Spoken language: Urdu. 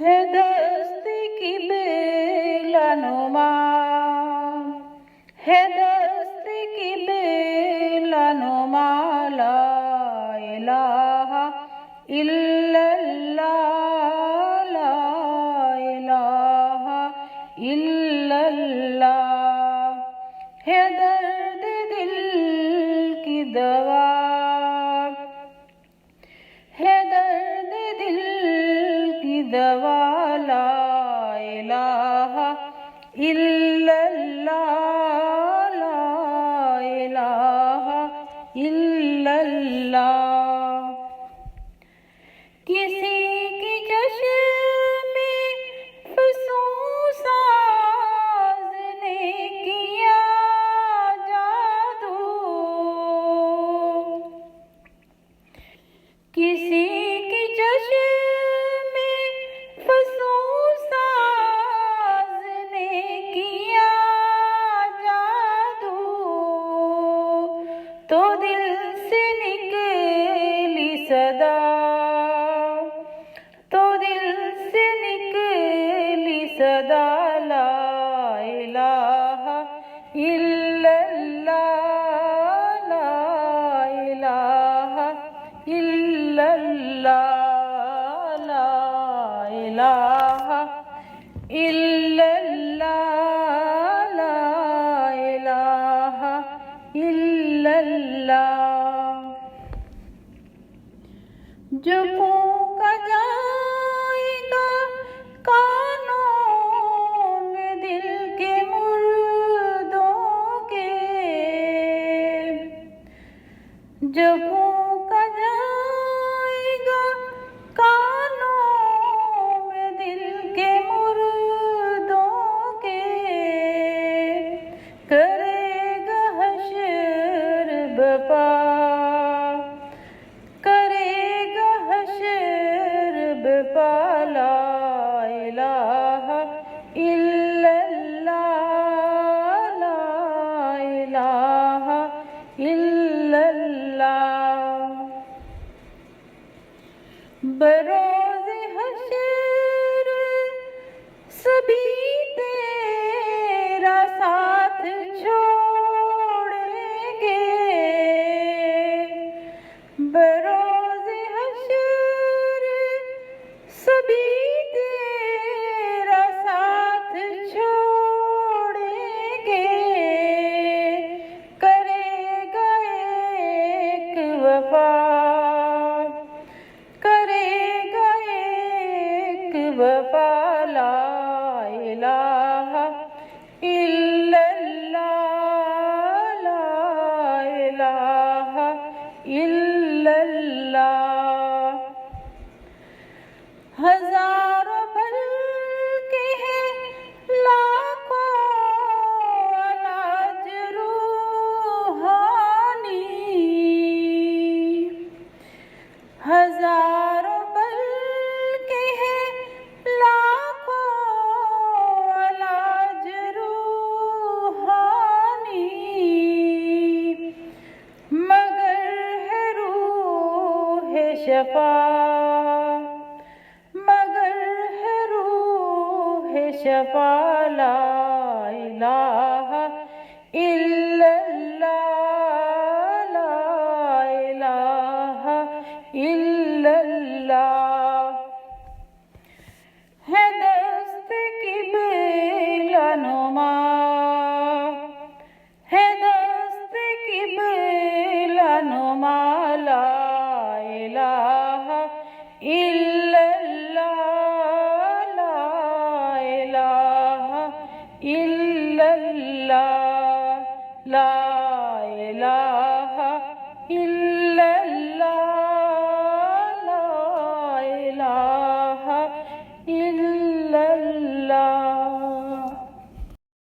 ہے دست کی بلا نما، ہے دست کی بلا نما، لا الہ الا اللہ، لا الہ الا اللہ، ہے درد دل کی دوا، ہے درد دل کی دوا، لا الہ الا اللہ، لا الہ الا اللہ، کسی کی چشم میں فسوں ساز نے کیا جادو، کسی کی چشم میں فسوں ساز نے کیا جادو، تو دل سے نکلی صدا، تو دل سے نکلی صدا، لا الہ الا اللہ، لا الہ الا اللہ، لا الہ الا اللہ، لا الہ الا اللہ، جو پھونکا جائے گا کانوں میں دل کے مردوں کے، جو پھونکا جائے گا کانوں میں دل کے مردوں کے، کرے گا حشر بپا، کرے گا حشر بپا، لا الہ الا اللہ، لا الہ الا اللہ، بروز حشر سبھی تیرا ساتھ چھوڑیں گے، بروز حشر سبھی تیرا ساتھ چھوڑیں گے، کرے گا ایک وفا، کرے گا ایک وفا، لا الہ الا اللہ، لا الہ الا اللہ، ہزاروں بلکہ ہیں لاکھوں علاج روحانی، ہزاروں بلکہ ہیں لاکھوں علاج روحانی، مگر ہے روح شفا، مگر ہے روح شفا، لا الہ الا اللہ، لا الہ الا اللہ، ہے دست کی بلا نما، ہے دست کی بلا نما، لا الہ الا اللہ، لا الہ الا اللہ، لا الہ